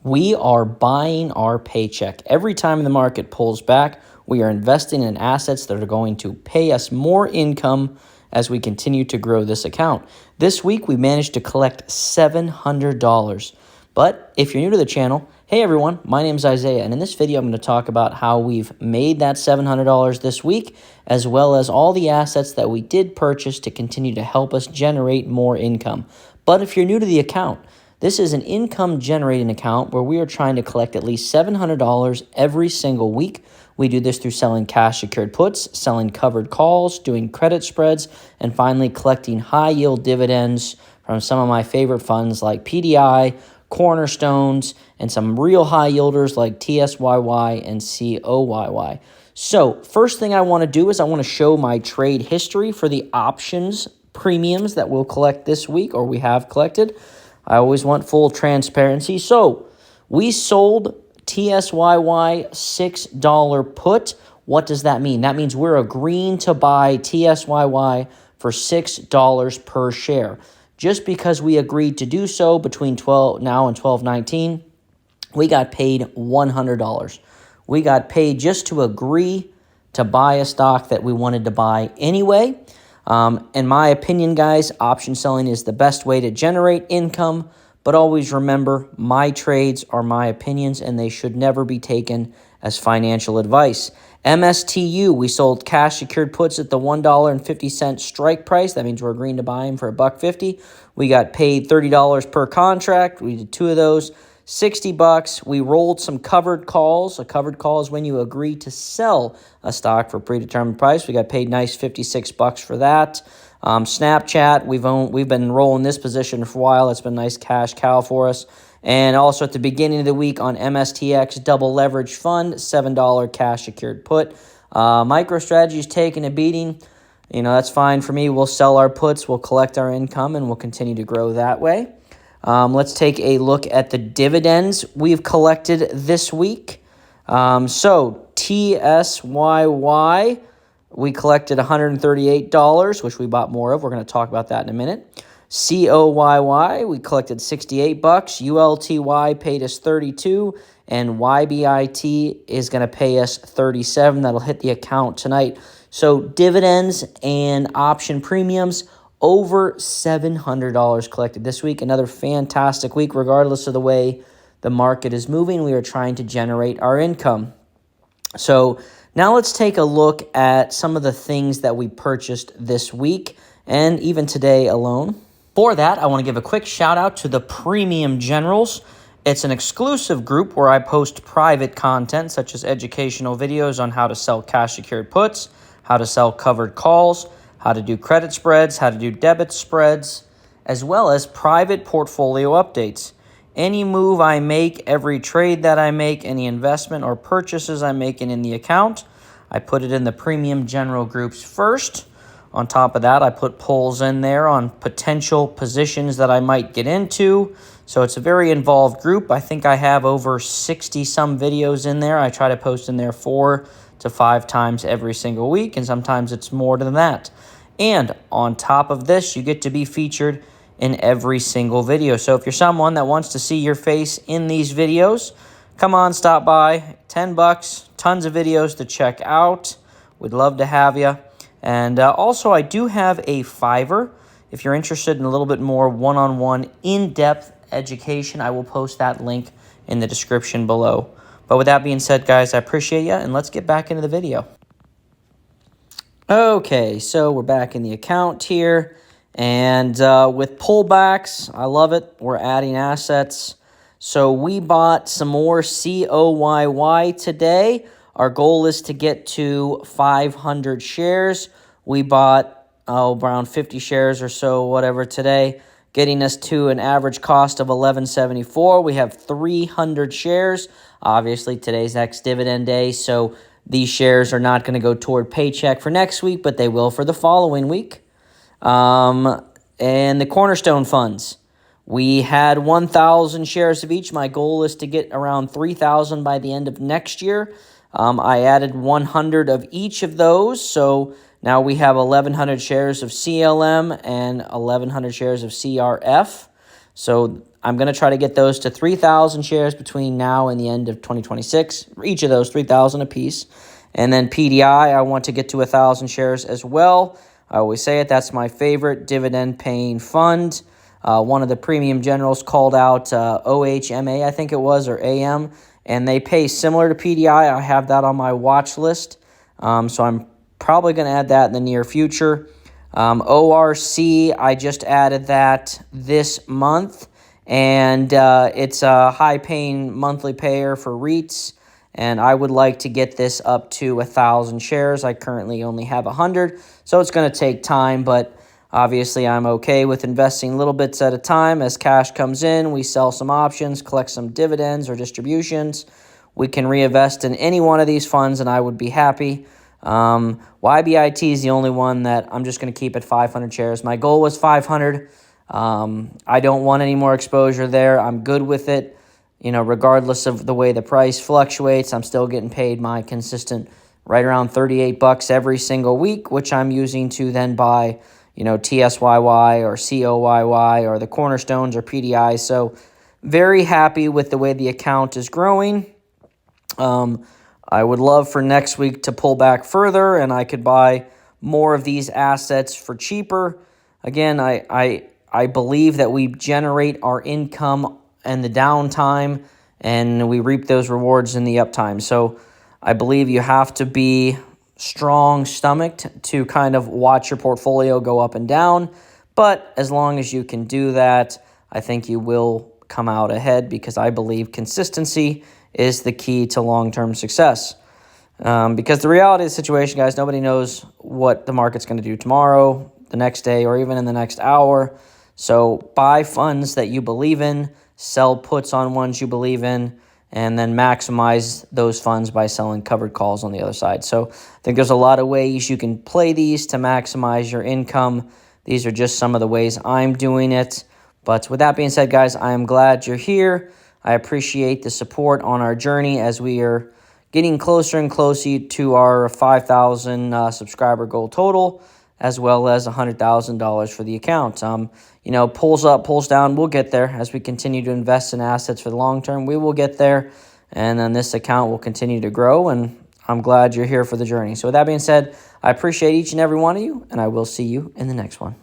We are buying our paycheck. Every time the market pulls back, we are investing in assets that are going to pay us more income as we continue to grow this account. This week, we managed to collect $700. But if you're new to the channel, hey everyone, my name is Isaiah, and in this video, I'm going to talk about how we've made that $700 this week, as well as all the assets that we did purchase to continue to help us generate more income. But if you're new to the account, this is an income-generating account where we are trying to collect at least $700 every single week. We do this through selling cash-secured puts, selling covered calls, doing credit spreads, and finally collecting high-yield dividends from some of my favorite funds like PDI, Cornerstones, and some real high-yielders like TSYY and COYY. So first thing I want to do is I want to show my trade history for the options premiums that we'll collect this week, or we have collected. I always want full transparency. So we sold TSYY $6 put. What does that mean? That means we're agreeing to buy TSYY for $6 per share. Just because we agreed to do so between now and 12/19, we got paid $100. We got paid just to agree to buy a stock that we wanted to buy anyway. In my opinion, guys, option selling is the best way to generate income, but always remember, my trades are my opinions and they should never be taken as financial advice. MSTU, we sold cash secured puts at the $1.50 strike price. That means we're agreeing to buy them for $1.50. We got paid $30 per contract. We did 2 of those. $60. We rolled some covered calls. A covered call is when you agree to sell a stock for a predetermined price. We got paid nice $56 for that. Snapchat, we've been rolling this position for a while. It's been a nice cash cow for us. And also at the beginning of the week on MSTX double leverage fund, $7 cash secured put. MicroStrategy's taking a beating. You know, that's fine for me. We'll sell our puts, we'll collect our income, and we'll continue to grow that way. Let's take a look at the dividends we've collected this week. So TSYY, we collected $138, which we bought more of. We're going to talk about that in a minute. COYY, we collected $68. ULTY paid us $32, and YBIT is going to pay us $37. That'll hit the account tonight. So dividends and option premiums, over $700 collected this week. Another fantastic week, regardless of the way the market is moving. We are trying to generate our income. So now let's take a look at some of the things that we purchased this week and even today alone. For that, I want to give a quick shout out to the Premium Generals. It's an exclusive group where I post private content such as educational videos on how to sell cash secured puts, how to sell covered calls, how to do credit spreads, how to do debit spreads, as well as private portfolio updates. Any move I make, every trade that I make, any investment or purchases I'm making in the account, I put it in the Premium General groups first. On top of that, I put polls in there on potential positions that I might get into. So it's a very involved group. I think I have over 60-some videos in there. I try to post in there 4 to 5 times every single week, and sometimes it's more than that. And on top of this, you get to be featured in every single video. So if you're someone that wants to see your face in these videos, come on, stop by. $10, tons of videos to check out. We'd love to have you. And also, I do have a Fiverr. If you're interested in a little bit more one-on-one, in-depth education, I will post that link in the description below. But with that being said, guys, I appreciate you, and let's get back into the video. Okay, so we're back in the account here, and with pullbacks, I love it. We're adding assets. So we bought some more COYY today. Our goal is to get to 500 shares. We bought around 50 shares or so, whatever, today, getting us to an average cost of $11.74. We have 300 shares. Obviously, today's ex-dividend day, so these shares are not going to go toward Paycheck for next week, but they will for the following week. And the Cornerstone funds. We had 1,000 shares of each. My goal is to get around 3,000 by the end of next year. I added 100 of each of those, so now we have 1,100 shares of CLM and 1,100 shares of CRF. So I'm going to try to get those to 3,000 shares between now and the end of 2026. Each of those 3,000 apiece. And then PDI, I want to get to 1,000 shares as well. I always say it. That's my favorite dividend paying fund. One of the premium generals called out OHMA, I think it was, or AM, and they pay similar to PDI. I have that on my watch list, so I'm probably going to add that in the near future. ORC, I just added that this month, and it's a high-paying monthly payer for REITs, and I would like to get this up to 1,000 shares. I currently only have 100, so it's going to take time, but obviously I'm okay with investing little bits at a time. As cash comes in, we sell some options, collect some dividends or distributions. We can reinvest in any one of these funds, and I would be happy. YBIT is the only one that I'm just going to keep at 500 shares. My goal was 500. I don't want any more exposure there. I'm good with it. Regardless of the way the price fluctuates, I'm still getting paid my consistent right around $38 every single week, which I'm using to then buy, TSYY or COYY or the Cornerstones or PDI. So very happy with the way the account is growing. I would love for next week to pull back further and I could buy more of these assets for cheaper. Again, I believe that we generate our income in the downtime and we reap those rewards in the uptime. So I believe you have to be strong-stomached to kind of watch your portfolio go up and down. But as long as you can do that, I think you will come out ahead because I believe consistency is the key to long-term success. Because the reality of the situation, guys, nobody knows what the market's going to do tomorrow, the next day, or even in the next hour. So buy funds that you believe in, sell puts on ones you believe in, and then maximize those funds by selling covered calls on the other side. So I think there's a lot of ways you can play these to maximize your income. These are just some of the ways I'm doing it. But with that being said, guys, I am glad you're here. I appreciate the support on our journey as we are getting closer and closer to our 5,000 subscriber goal total, as well as $100,000 for the account. Pulls up, pulls down, we'll get there. As we continue to invest in assets for the long term, we will get there. And then this account will continue to grow, and I'm glad you're here for the journey. So with that being said, I appreciate each and every one of you, and I will see you in the next one.